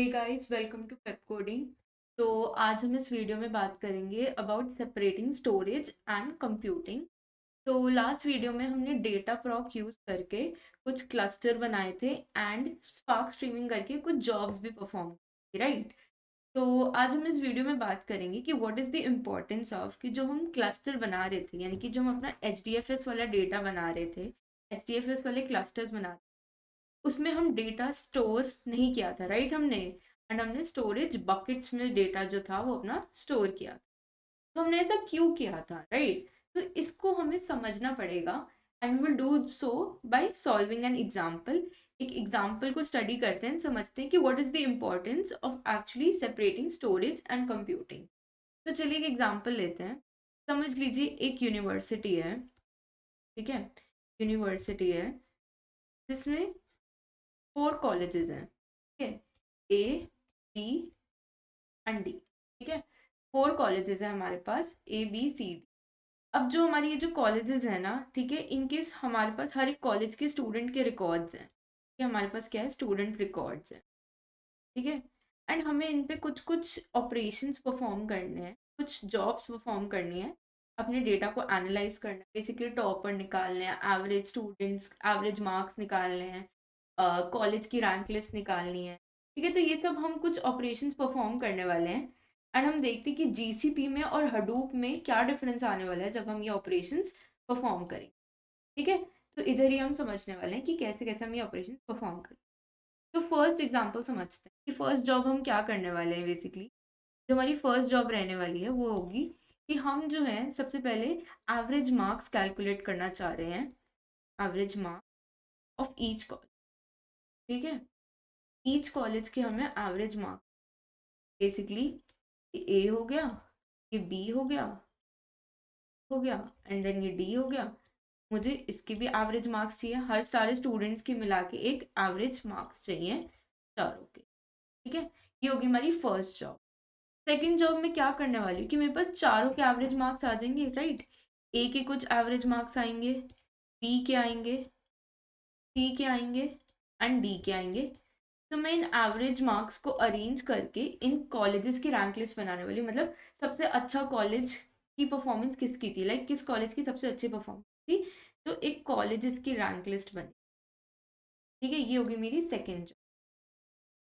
Hey guys, welcome to Pep Coding. तो आज हम इस वीडियो में बात करेंगे about separating storage and computing. तो लास्ट वीडियो में हमने डेटा प्रॉक यूज करके कुछ क्लस्टर बनाए थे एंड स्पार्क स्ट्रीमिंग करके कुछ जॉब्स भी परफॉर्म की, राइट। तो आज हम इस वीडियो में बात करेंगे कि what is the importance of कि जो हम क्लस्टर बना रहे थे, यानी कि जो हम अपना HDFS वाला डेटा बना रहे थे, HDFS वाले क्लस्टर्स बना, उसमें हम डेटा स्टोर नहीं किया था, राइट। हमने स्टोरेज बकेट्स में डेटा जो था वो अपना स्टोर किया था। तो हमने ऐसा क्यों किया था, राइट। तो इसको हमें समझना पड़ेगा and will do so by solving an example. एक एग्जाम्पल को स्टडी करते हैं, समझते हैं कि what is the importance of actually separating storage and computing. तो चलिए एक एग्जाम्पल लेते हैं। समझ लीजिए एक यूनिवर्सिटी है, ठीक है। यूनिवर्सिटी है जिसमें 4 कॉलेजेस हैं, ठीक है। A, B एंड D, ठीक है। 4 कॉलेजेस हैं हमारे पास, A, B, C, D। अब जो हमारी ये जो कॉलेजेस हैं ना, ठीक है, इनके हमारे पास हर एक कॉलेज के स्टूडेंट के रिकॉर्ड्स हैं, कि हमारे पास क्या है, स्टूडेंट रिकॉर्ड्स हैं, ठीक है। एंड हमें इन पे कुछ कुछ ऑपरेशंस परफॉर्म करने हैं, कुछ जॉब्स परफॉर्म करनी है, अपने डेटा को एनालाइज करना है, बेसिकली टॉपर निकालने हैं, एवरेज स्टूडेंट्स एवरेज मार्क्स निकालने हैं, कॉलेज की रैंक लिस्ट निकालनी है, ठीक है। तो ये सब हम कुछ ऑपरेशंस परफॉर्म करने वाले हैं एंड हम देखते हैं कि GCP में और हडूप में क्या डिफरेंस आने वाला है जब हम ये ऑपरेशंस परफॉर्म करें, ठीक है। तो इधर ही हम समझने वाले हैं कि कैसे कैसे हम ये ऑपरेशंस परफॉर्म करें। तो फर्स्ट एग्जांपल समझते हैं कि फर्स्ट जॉब हम क्या करने वाले हैं। बेसिकली जो हमारी फर्स्ट जॉब रहने वाली है वो होगी कि हम जो है सबसे पहले एवरेज मार्क्स कैलकुलेट करना चाह रहे हैं, average marks of each college, ठीक है। ईच कॉलेज के हमें एवरेज मार्क्स, बेसिकली ए हो गया, ये बी हो गया एंड देन ये डी हो गया। मुझे इसके भी एवरेज मार्क्स चाहिए, हर सारे स्टूडेंट्स के मिला के एक एवरेज मार्क्स चाहिए चारों के, ठीक है। ये होगी हमारी फर्स्ट जॉब। सेकंड जॉब में क्या करने वाली हूँ कि मेरे पास चारों के एवरेज मार्क्स आ जाएंगे, राइट। ए के कुछ एवरेज मार्क्स आएंगे, बी के आएंगे, सी के आएंगे एंड डी के आएंगे। तो मैं इन एवरेज मार्क्स को अरेंज करके इन कॉलेजेस की रैंक लिस्ट बनाने वाली हूँ, मतलब सबसे अच्छा कॉलेज की परफॉर्मेंस किसकी थी, लाइक किस कॉलेज की सबसे अच्छी परफॉर्मेंस थी, तो एक कॉलेजेस की रैंक लिस्ट बनी, ठीक है। ये होगी मेरी सेकेंड जॉब।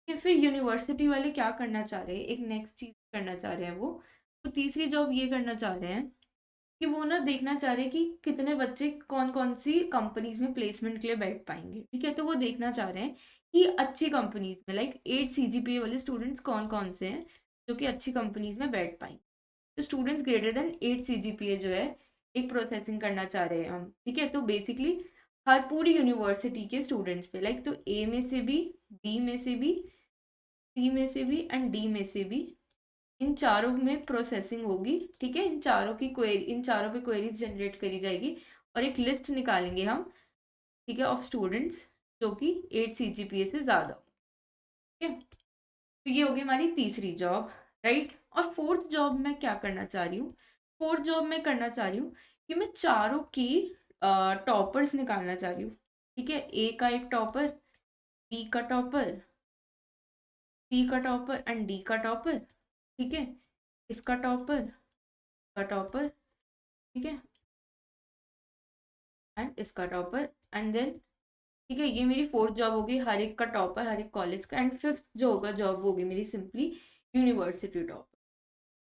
या फिर यूनिवर्सिटी वाले क्या करना चाह रहे हैं, एक नेक्स्ट चीज करना चाह रहे हैं वो, तो तीसरी जॉब ये करना चाह रहे हैं कि वो ना देखना चाह रहे हैं कि कितने बच्चे कौन कौन सी कंपनीज में प्लेसमेंट के लिए बैठ पाएंगे, ठीक है। तो वो देखना चाह रहे हैं कि अच्छी कंपनीज में लाइक 8 CGPA वाले स्टूडेंट्स कौन कौन से हैं जो कि अच्छी कंपनीज में बैठ पाएंगे। तो स्टूडेंट्स ग्रेटर देन 8 CGPA जो है एक प्रोसेसिंग करना चाह रहे हैं हम, ठीक है। तो बेसिकली हर पूरी यूनिवर्सिटी के स्टूडेंट्स पे, लाइक तो ए में से भी, बी में से भी, सी में से भी एंड डी में से भी, इन चारों में प्रोसेसिंग होगी, ठीक है। इन चारों पे क्वेरीज जनरेट करी जाएगी और एक लिस्ट निकालेंगे हम, ठीक है, ऑफ स्टूडेंट्स जो कि 8 CGPA से ज़्यादा हो, ठीक है। तो ये होगी हमारी तीसरी जॉब, राइट। और फोर्थ जॉब मैं क्या करना चाह रही हूँ, फोर्थ जॉब मैं करना चाह रही हूँ कि मैं चारों की टॉपर्स निकालना चाह रही हूँ, ठीक है। ए का एक टॉपर, बी का टॉपर, सी का टॉपर एंड डी का टॉपर, ठीक है। इसका टॉपर का टॉपर, ठीक है, एंड इसका टॉपर एंड देन, ठीक है, ये मेरी फोर्थ जॉब होगी, हर एक का टॉपर हर एक कॉलेज का। एंड फिफ्थ जो होगा जॉब होगी मेरी सिंपली यूनिवर्सिटी टॉपर,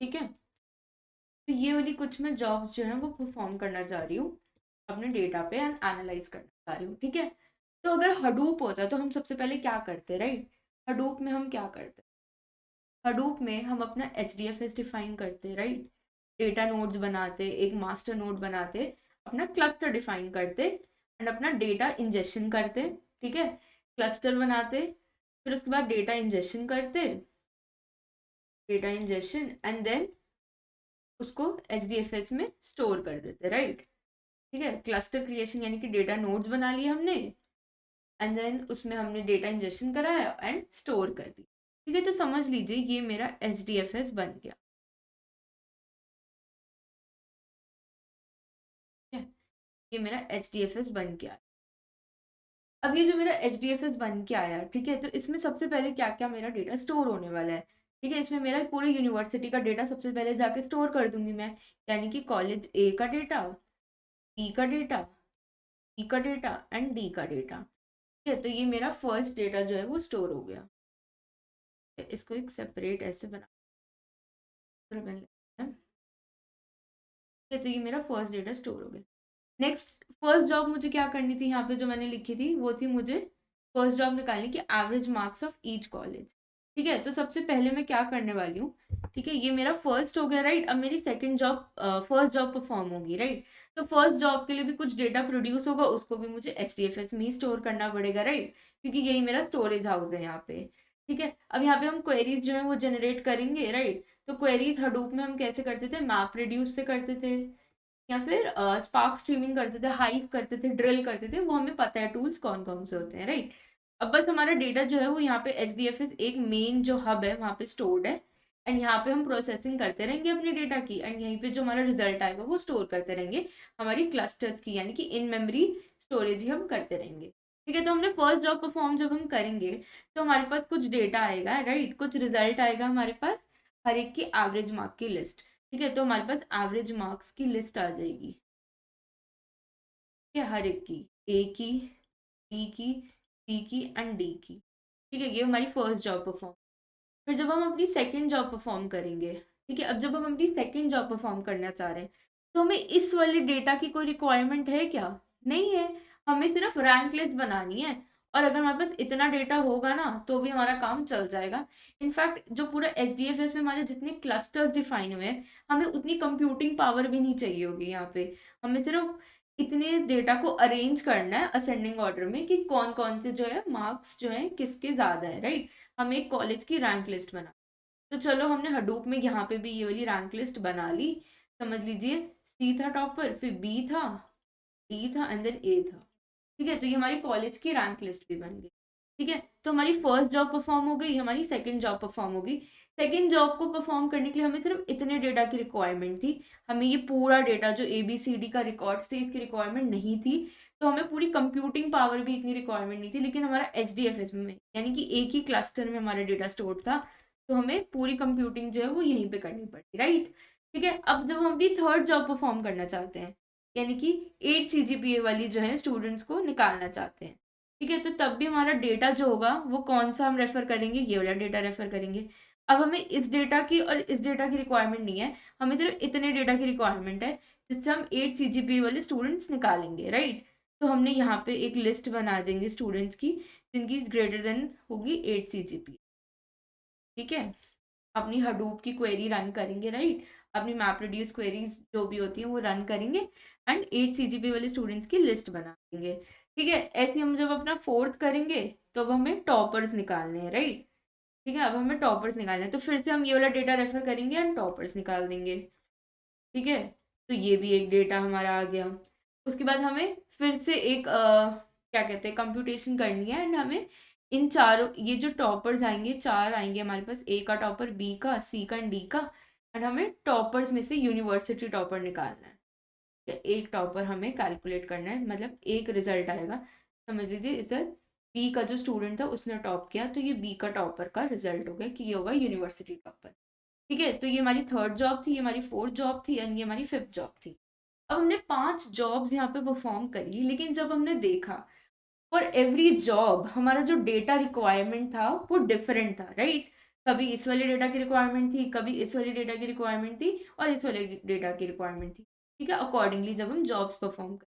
ठीक है। तो ये वाली कुछ मैं जॉब्स जो है वो परफॉर्म करना चाह रही हूँ, अपने डेटा पे एंड एनालाइज करना चाह रही हूँ, ठीक है। तो अगर हडूप होता तो हम सबसे पहले क्या करते, राइट। हडूप में हम क्या करते, हडूप में हम अपना HDFS डिफाइन करते, राइट। डेटा नोड्स बनाते, एक मास्टर नोड बनाते, अपना क्लस्टर डिफाइन करते एंड अपना डेटा इंजेक्शन करते, ठीक है। क्लस्टर बनाते, फिर उसके बाद डेटा इंजेक्शन करते, डेटा इंजेक्शन एंड देन उसको HDFS में स्टोर कर देते, राइट, ठीक है। क्लस्टर क्रिएशन यानी कि डेटा नोड्स बना लिए हमने एंड देन उसमें हमने डेटा इंजेक्शन कराया एंड स्टोर कर दी, ठीक है। तो समझ लीजिए ये मेरा HDFS बन गया, ठीक है। ये मेरा HDFS बन गया। अब ये जो मेरा HDFS बन के आया, ठीक है, तो इसमें सबसे पहले क्या क्या मेरा डेटा स्टोर होने वाला है, ठीक है, इसमें मेरा पूरे यूनिवर्सिटी का डेटा सबसे पहले जाके स्टोर कर दूंगी मैं, यानी कि कॉलेज A का डेटा, B का डेटा, C का डेटा एंड D का डेटा, ठीक है। तो ये मेरा फर्स्ट डेटा जो है वो स्टोर हो गया। इसको एक सेपरेट ऐसे बना, तो ये मेरा फर्स्ट डेटा स्टोर हो गया। नेक्स्ट फर्स्ट जॉब मुझे क्या करनी थी, यहाँ पे जो मैंने लिखी थी वो थी मुझे फर्स्ट जॉब निकालनी की average marks of each college, ठीक है। तो सबसे पहले मैं क्या करने वाली हूँ, ठीक है, ये मेरा फर्स्ट हो गया, राइट। अब मेरी second job first job perform होगी, राइट। तो फर्स्ट जॉब के लिए भी कुछ डेटा प्रोड्यूस होगा, उसको भी मुझे HDFS में ही स्टोर करना पड़ेगा, राइट, क्योंकि यही मेरा स्टोरेज हाउस है यहाँ पे, ठीक है। अब यहाँ पे हम क्वेरीज जो है वो जनरेट करेंगे, राइट। तो क्वेरीज हडूप में हम कैसे करते थे, मैप रिड्यूस से करते थे, या फिर स्पार्क स्ट्रीमिंग करते थे, हाइव करते थे, ड्रिल करते थे, वो हमें पता है टूल्स कौन कौन से होते हैं, राइट। अब बस हमारा डेटा जो है वो यहाँ पे HDFS एक मेन जो हब है वहाँ पे स्टोर्ड है, एंड यहाँ पे हम प्रोसेसिंग करते रहेंगे अपने डेटा की, एंड यहीं पे जो हमारा रिजल्ट आएगा वो स्टोर करते रहेंगे हमारी क्लस्टर्स की, यानी कि इन मेमोरी स्टोरेज ही हम करते रहेंगे, ठीक है। तो हमने फर्स्ट जॉब परफॉर्म जब हम करेंगे तो हमारे पास कुछ डेटा आएगा, राइट, कुछ रिजल्ट आएगा हमारे पास, हर एक की एवरेज मार्क की लिस्ट, ठीक है। तो हमारे पास एवरेज मार्क्स की लिस्ट आ जाएगी, ठीक है, हर एक की, A की, B की, C की एंड D की, ठीक है। ये हमारी फर्स्ट जॉब परफॉर्म। फिर जब हम अपनी सेकंड जॉब परफॉर्म करेंगे, ठीक है, अब जब हम अपनी सेकंड जॉब परफॉर्म करना चाह रहे हैं तो हमें इस वाले डेटा की कोई रिक्वायरमेंट है क्या, नहीं है। हमें सिर्फ रैंक लिस्ट बनानी है, और अगर हमारे पास इतना डेटा होगा ना तो भी हमारा काम चल जाएगा। इनफैक्ट जो पूरा HDFS में हमारे जितने क्लस्टर्स डिफाइन हुए हैं, हमें उतनी कंप्यूटिंग पावर भी नहीं चाहिए होगी यहाँ पे। हमें सिर्फ इतने डेटा को अरेंज करना है असेंडिंग ऑर्डर में कि कौन कौन से जो है मार्क्स जो है किसके ज़्यादा है, राइट। हमें एक कॉलेज की रैंक लिस्ट बना, तो चलो हमने हडूप में यहाँ पे भी ये वाली रैंक लिस्ट बना ली। समझ लीजिए C था टॉपर, फिर B था, D था एंड देन A था, ठीक है। तो ये हमारी कॉलेज की रैंक लिस्ट भी बन गई, ठीक है। तो हमारी फर्स्ट जॉब परफॉर्म हो गई, हमारी सेकंड जॉब परफॉर्म हो गई। सेकंड जॉब को परफॉर्म करने के लिए हमें सिर्फ इतने डेटा की रिक्वायरमेंट थी, हमें ये पूरा डेटा जो ABCD का रिकॉर्ड से इसकी रिक्वायरमेंट नहीं थी। तो हमें पूरी कंप्यूटिंग पावर भी इतनी रिक्वायरमेंट नहीं थी, लेकिन हमारा HDFS में यानी कि एक ही क्लस्टर में हमारा डेटा स्टोर था, तो हमें पूरी कंप्यूटिंग जो है वो यहीं पे करनी पड़ती, राइट, ठीक है। अब जब हम अपनी थर्ड जॉब परफॉर्म करना चाहते हैं, यानी कि 8 CGPA वाली जो है स्टूडेंट्स को निकालना चाहते हैं, ठीक है, तो तब भी हमारा डेटा जो होगा वो कौन सा हम रेफर करेंगे, ये वाला डेटा रेफर करेंगे। अब हमें इस डेटा की और इस डेटा की रिक्वायरमेंट नहीं है, हमें सिर्फ इतने डेटा की रिक्वायरमेंट है जिससे हम 8 CGPA वाले स्टूडेंट्स निकालेंगे, राइट। तो हमने यहाँ पे एक लिस्ट बना देंगे स्टूडेंट्स की जिनकी ग्रेटर देन होगी 8 CGPA, ठीक है। अपनी हडूप की क्वेरी रन करेंगे, राइट, अपनी मैप रिड्यूस क्वेरीज जो भी होती हैं वो रन करेंगे, एंड 8 CGPA वाले स्टूडेंट्स की लिस्ट बना देंगे, ठीक है। ऐसे हम जब अपना फोर्थ करेंगे तो अब हमें टॉपर्स निकालने हैं, राइट, ठीक है। अब हमें टॉपर्स निकालने हैं तो फिर से हम ये वाला डेटा रेफर करेंगे एंड टॉपर्स निकाल देंगे, ठीक है। तो ये भी एक डेटा हमारा आ गया। उसके बाद हमें फिर से एक क्या कहते हैं कंप्यूटेशन करनी है, एंड हमें इन चारों ये जो टॉपर्स आएंगे, चार आएंगे हमारे पास, A का टॉपर, B का, C का एंड D का, एंड हमें टॉपर्स में से यूनिवर्सिटी टॉपर निकालना है। तो एक टॉपर हमें कैलकुलेट करना है, मतलब एक रिजल्ट आएगा। समझ लीजिए इधर B का जो स्टूडेंट था उसने टॉप किया, तो ये B का टॉपर का रिजल्ट हो गया कि ये होगा यूनिवर्सिटी टॉपर, ठीक है। तो ये हमारी थर्ड जॉब थी, ये हमारी फोर्थ जॉब थी, एंड ये हमारी फिफ्थ जॉब थी। अब हमने 5 जॉब्स यहाँ पे परफॉर्म करी, लेकिन जब हमने देखा फॉर एवरी जॉब हमारा जो डेटा रिक्वायरमेंट था वो डिफरेंट था, राइट। कभी इस वाले डेटा की रिक्वायरमेंट थी, कभी इस वाले डेटा की रिक्वायरमेंट थी, और इस वाले डेटा की रिक्वायरमेंट थी, ठीक है। अकॉर्डिंगली जब हम जॉब्स परफॉर्म कर,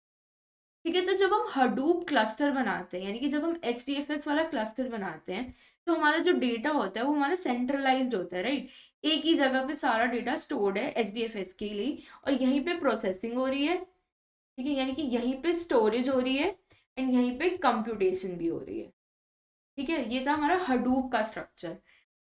ठीक है। तो जब हम हडूप क्लस्टर बनाते हैं, यानी कि जब हम HDFS वाला क्लस्टर बनाते हैं, तो हमारा जो डेटा होता है वो हमारा सेंट्रलाइज्ड होता है, राइट। एक ही जगह पे सारा डेटा स्टोर्ड है HDFS के लिए, और यहीं पे प्रोसेसिंग हो रही है, ठीक है, यानी कि यहीं पे स्टोरेज हो रही है, एंड यहीं पे कंप्यूटेशन भी हो रही है, ठीक है। ये था हमारा हडूप का स्ट्रक्चर।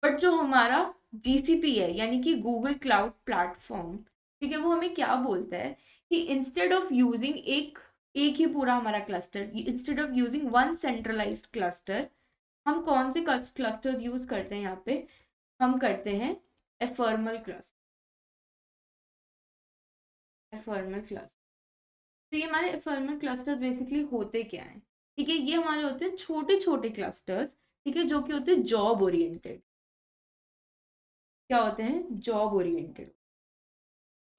बट जो हमारा GCP है, यानी कि गूगल क्लाउड प्लेटफॉर्म, ठीक है, वो हमें क्या बोलता है कि इंस्टेड ऑफ यूजिंग एक ही पूरा हमारा cluster, instead of using one centralised cluster, हम कौन से क्लस्टर्स यूज करते हैं यहाँ पे, हम करते हैं एफर्मल क्लस्टर, एफर्मल क्लस्टर। तो ये हमारे एफर्मल क्लस्टर्स बेसिकली होते क्या हैं, ठीक है, ये हमारे होते हैं छोटे छोटे क्लस्टर्स, ठीक है, जो कि होते हैं जॉब ओरिएंटेड। क्या होते हैं? Job oriented.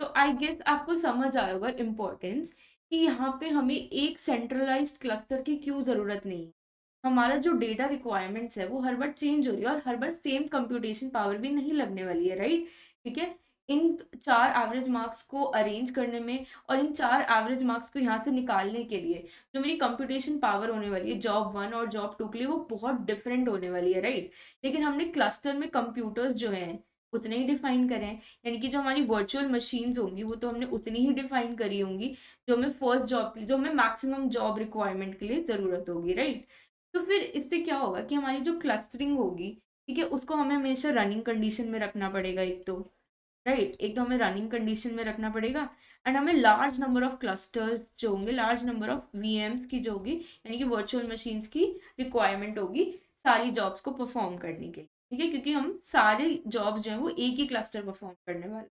तो आई गेस आपको समझ आया होगा इम्पोर्टेंस कि यहाँ पे हमें एक सेंट्रलाइज्ड क्लस्टर की क्यों ज़रूरत नहीं है। हमारा जो डेटा रिक्वायरमेंट्स है वो हर बार चेंज हो रही है और हर बार सेम कंप्यूटेशन पावर भी नहीं लगने वाली है, राइट? ठीक है, इन 4 एवरेज मार्क्स को अरेंज करने में और इन 4 एवरेज मार्क्स को यहाँ से निकालने के लिए जो मेरी कंप्यूटेशन पावर होने वाली है जॉब 1 और जॉब 2 के लिए वो बहुत डिफरेंट होने वाली है, राइट? लेकिन हमने क्लस्टर में कंप्यूटर्स जो हैं उतने ही डिफाइन करें, यानी कि जो हमारी वर्चुअल मशीन्स होंगी वो तो हमने उतनी ही डिफाइन करी होंगी जो हमें फर्स्ट जॉब, जो हमें मैक्सिमम जॉब रिक्वायरमेंट के लिए ज़रूरत होगी, राइट? तो फिर इससे क्या होगा कि हमारी जो क्लस्टरिंग होगी, ठीक है, उसको हमें हमेशा रनिंग कंडीशन में रखना पड़ेगा, एक तो राइट, एक तो हमें रनिंग कंडीशन में रखना पड़ेगा एंड हमें लार्ज नंबर ऑफ क्लस्टर्स जो होंगे, लार्ज नंबर ऑफ वीएम्स की जो होगी, यानी कि वर्चुअल मशीन्स की रिक्वायरमेंट होगी सारी जॉब्स को परफॉर्म करने के लिए, ठीक है, क्योंकि हम सारे जॉब्स जो है वो एक ही क्लस्टर परफॉर्म करने वाले।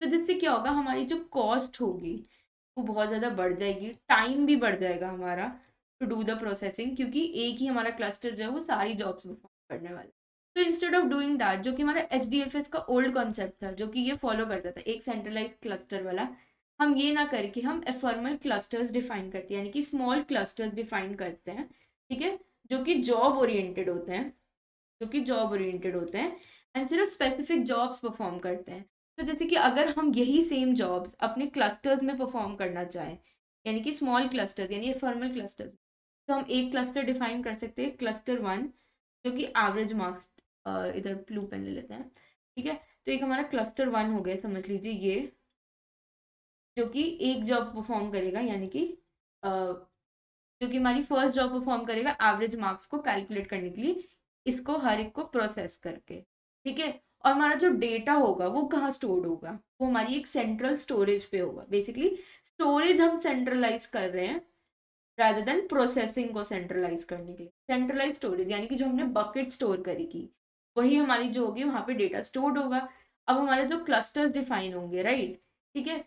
तो जिससे क्या होगा, हमारी जो कॉस्ट होगी वो बहुत ज़्यादा बढ़ जाएगी, टाइम भी बढ़ जाएगा हमारा टू डू द प्रोसेसिंग, क्योंकि एक ही हमारा क्लस्टर जो है वो सारी जॉब्स परफॉर्म करने वाला है। तो इंस्टेड ऑफ डूइंग दैट, जो कि हमारा HDFS का ओल्ड कॉन्सेप्ट था जो कि ये फॉलो करता था एक सेंट्रलाइज क्लस्टर वाला, हम ये ना करके हम एफर्मल क्लस्टर्स डिफाइन करते हैं, यानी कि स्मॉल क्लस्टर्स डिफाइन करते हैं, ठीक है, जो कि जॉब ओरिएंटेड होते हैं, जो कि जॉब ओरिएंटेड होते हैं एंड सिर्फ स्पेसिफिक जॉब्स परफॉर्म करते हैं। तो जैसे कि अगर हम यही सेम जॉब्स अपने क्लस्टर्स में परफॉर्म करना चाहें, यानी कि स्मॉल क्लस्टर्स यानी फॉर्मल क्लस्टर्स, तो हम एक क्लस्टर डिफाइन कर सकते हैं, क्लस्टर 1, जो कि एवरेज मार्क्स, इधर ब्लू पेन ले लेते हैं, ठीक है, तो एक हमारा क्लस्टर 1 हो गया, समझ लीजिए ये, जो कि एक जॉब परफॉर्म करेगा, यानी कि जो कि हमारी फर्स्ट जॉब परफॉर्म करेगा एवरेज मार्क्स को कैलकुलेट करने के लिए, इसको हर एक को प्रोसेस करके, ठीक है। और हमारा जो डेटा होगा वो कहाँ स्टोर्ड होगा, वो हमारी एक सेंट्रल स्टोरेज पे होगा। बेसिकली स्टोरेज हम सेंट्रलाइज कर रहे हैं रादर देन प्रोसेसिंग को सेंट्रलाइज करने के लिए। सेंट्रलाइज स्टोरेज यानी कि जो हमने बकेट स्टोर करी की वही हमारी जो होगी वहाँ पे डेटा स्टोर्ड होगा। अब हमारे जो क्लस्टर्स डिफाइन होंगे, राइट, ठीक है,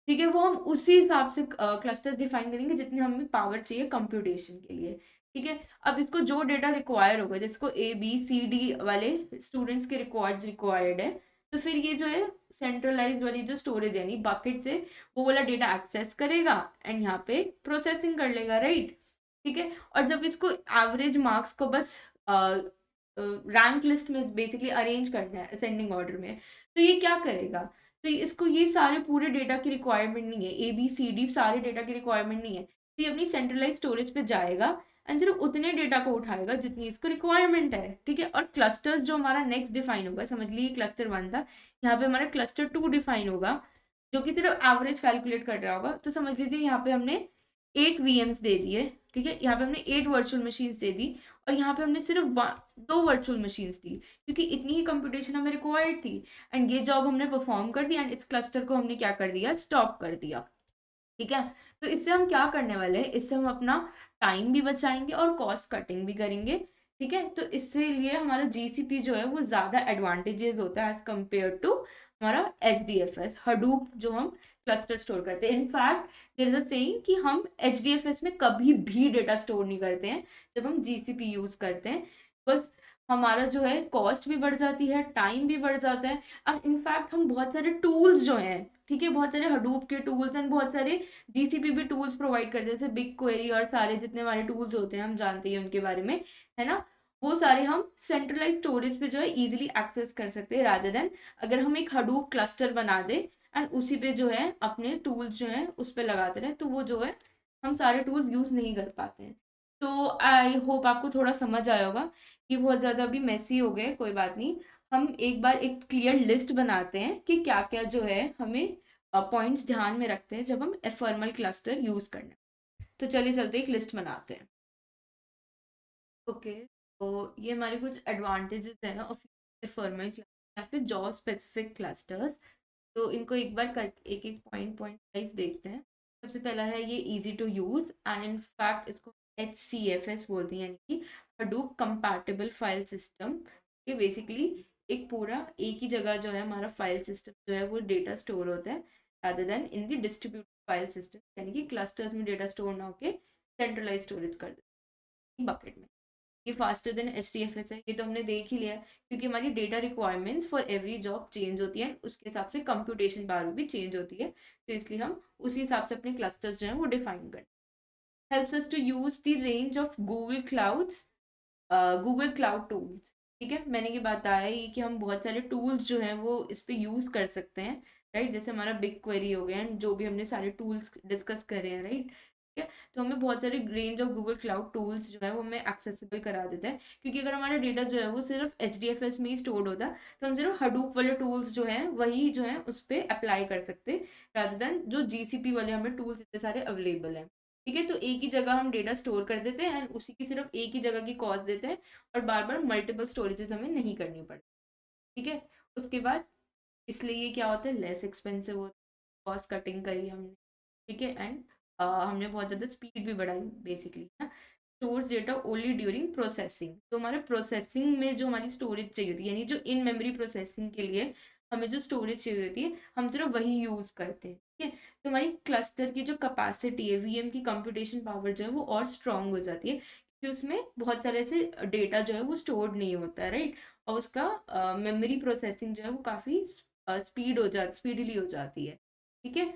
ठीक है, वो हम उसी हिसाब से क्लस्टर्स डिफाइन करेंगे जितनी हमें पावर चाहिए कंप्यूटेशन के लिए, ठीक है। अब इसको जो डेटा रिक्वायर होगा, जिसको ABCD वाले स्टूडेंट्स के रिकॉर्ड्स रिक्वायर्ड है, तो फिर ये जो है सेंट्रलाइज्ड वाली जो स्टोरेज है यानी बकेट से वो वाला डेटा एक्सेस करेगा एंड यहाँ पे प्रोसेसिंग कर लेगा, राइट, ठीक है। और जब इसको एवरेज मार्क्स को बस रैंक लिस्ट में बेसिकली अरेंज करना है असेंडिंग ऑर्डर में, तो ये क्या करेगा, तो इसको ये सारे पूरे डेटा की रिक्वायरमेंट नहीं है, ABCD सारे डेटा की रिक्वायरमेंट नहीं है, तो ये अपनी सेंट्रलाइज स्टोरेज पे जाएगा एंड सिर्फ उतने डेटा को उठाएगा जितनी इसको रिक्वायरमेंट है, ठीक है। और क्लस्टर्स जो हमारा नेक्स्ट डिफाइन होगा, समझ लीजिए क्लस्टर 1 था, यहाँ पे हमारा क्लस्टर 2 डिफाइन होगा जो कि सिर्फ एवरेज कैलकुलेट कर रहा होगा। तो समझ लीजिए यहाँ पे हमने 8 VMs दे दिए, ठीक है, यहाँ पे हमने 8 वर्चुअल मशीन्स दे दी और यहाँ पे हमने सिर्फ 2 वर्चुअल मशीन्स दी क्योंकि इतनी ही कंप्यूटेशन हमें रिक्वायर्ड थी एंड ये जॉब हमने परफॉर्म कर दिया एंड इस क्लस्टर को हमने क्या कर दिया, स्टॉप कर दिया, ठीक है। तो इससे हम क्या करने वाले हैं, इससे हम अपना टाइम भी बचाएंगे और कॉस्ट कटिंग भी करेंगे, ठीक है। तो इससे लिए हमारा GCP जो है वो ज़्यादा एडवांटेजेस होता है एज कम्पेयर टू हमारा HDFS हडूप जो हम क्लस्टर स्टोर करते हैं। In fact there is a saying कि हम HDFS में कभी भी डेटा स्टोर नहीं करते हैं जब हम GCP यूज़ करते हैं, बस हमारा जो है कॉस्ट भी बढ़ जाती है, टाइम भी बढ़ जाता है। और इनफैक्ट हम बहुत सारे टूल्स जो हैं, ठीक है, बहुत सारे हडूप के टूल्स एंड बहुत सारे GCP भी टूल्स प्रोवाइड करते हैं, जैसे बिग क्वेरी और सारे जितने हमारे टूल्स होते हैं हम जानते हैं उनके बारे में, है ना, वो सारे हम सेंट्रलाइज स्टोरेज पे जो है इजीली एक्सेस कर सकते हैं रादर देन अगर हम एक हडूप क्लस्टर बना दे एंड उसी पे जो है अपने टूल्स जो हैं उस पर लगाते रहे, तो वो जो है हम सारे टूल्स यूज़ नहीं कर पाते हैं। तो आई होप आपको थोड़ा समझ आया होगा कि बहुत ज़्यादा अभी मेसी हो गए, कोई बात नहीं, हम एक बार एक क्लियर लिस्ट बनाते हैं कि क्या क्या जो है हमें पॉइंट्स ध्यान में रखते हैं जब हम एफर्मल क्लस्टर यूज़ करना है। तो चलिए चलते एक लिस्ट बनाते हैं। ओके, तो ये हमारे कुछ एडवांटेजेस है ना ऑफ एफर्मल या फिर जॉब स्पेसिफिक क्लस्टर्स। तो इनको एक बार कर एक एक पॉइंट पॉइंट वाइज देखते हैं। सबसे पहला है ये easy to use and in fact इसको HCFS बोलते हैं, यानी कि हडूप कंपैटिबल फाइल सिस्टम। ये बेसिकली एक पूरा एक ही जगह जो है हमारा फाइल सिस्टम जो है वो डेटा स्टोर होता है rather then in the distributed file system, यानी कि क्लस्टर्स में डेटा स्टोर ना होके सेंट्रलाइज स्टोरेज कर दे। बकेट में। ये फास्टर देन HDFS है, ये तो हमने देख ही लिया है, क्योंकि हमारी data requirements for every job change होती है, उसके हिसाब से कंप्यूटेशन पावर भी चेंज होती है, तो इसलिए हम उसी हिसाब से अपने क्लस्टर्स जो हैं वो डिफाइन करते हैं। Helps us to use the range of Google Cloud tools. ठीक है, मैंने ये बताया ही कि हम बहुत सारे टूल्स जो हैं वो इस पे यूज कर सकते हैं, राइट। जैसे हमारा बिग क्वेरी हो गया, जो भी हमने सारे टूल्स डिस्कस करे हैं, राइट। ठीक है, तो हमें बहुत सारे range of Google Cloud tools जो है वो हमें एक्सेसिबल करा देते हैं, क्योंकि अगर हमारा डेटा जो है वो सिर्फ HDFS में ही स्टोर्ड होता तो हम सिर्फ हडूप वाले टूल्स जो हैं वही जो है उस पर अप्लाई कर सकते, रादर देन जो GCP वाले हमें टूल्स इतने सारे अवेलेबल हैं। ठीक है, तो एक ही जगह हम डेटा स्टोर कर देते हैं एंड उसी की सिर्फ एक ही जगह की कॉस्ट देते हैं, और बार बार मल्टीपल स्टोरेजेस हमें नहीं करनी पड़ती। ठीक है, उसके बाद इसलिए ये क्या होता है, लेस एक्सपेंसिव होता है, कॉस्ट कटिंग करी हमने। ठीक है, एंड हमने बहुत ज़्यादा स्पीड भी बढ़ाई बेसिकली ना। Stores data only during processing, तो हमारे प्रोसेसिंग में जो हमारी स्टोरेज चाहिए होती है, यानी जो इन मेमोरी प्रोसेसिंग के लिए हमें जो स्टोरेज चाहिए होती है, हम सिर्फ वही यूज़ करते हैं। ठीक है, तो हमारी क्लस्टर की जो कैपेसिटी है, VM की कंप्यूटेशन पावर जो है वो और स्ट्रांग हो जाती है, क्योंकि उसमें बहुत सारे ऐसे डेटा जो है वो स्टोर्ड नहीं होता है, राइट। और उसका मेमोरी प्रोसेसिंग जो है वो काफ़ी स्पीडली हो जाती है। ठीक है,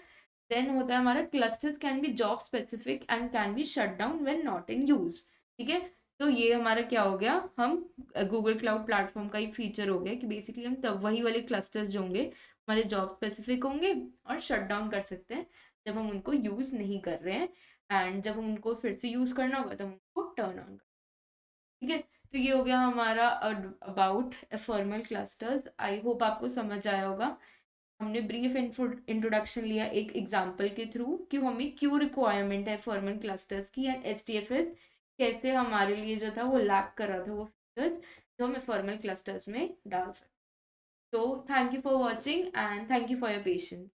देन होता है हमारा clusters can be job specific and can be shut down when not in use. ठीक है, तो ये हमारा क्या हो गया, हम गूगल क्लाउड प्लेटफॉर्म का एक फीचर हो गया कि बेसिकली हम तब वही वाले क्लस्टर्स जो होंगे हमारे जॉब स्पेसिफिक होंगे और शट डाउन कर सकते हैं जब हम उनको यूज़ नहीं कर रहे हैं, एंड जब हम उनको फिर से यूज़ करना होगा तो हम उनको टर्न ऑन। ठीक है, तो ये हो गया हमारा about formal clusters. I hope आपको समझ आया होगा। हमने ब्रीफ इंट्रोडक्शन लिया एक एग्जांपल के थ्रू कि हमें क्यों रिक्वायरमेंट है फॉर्मल क्लस्टर्स की, एंड HDFS कैसे हमारे लिए जो था वो लैक कर रहा था वो फीचर्स जो हमें फॉर्मल क्लस्टर्स में डाल सकते। So thank you for watching and thank you for your patience.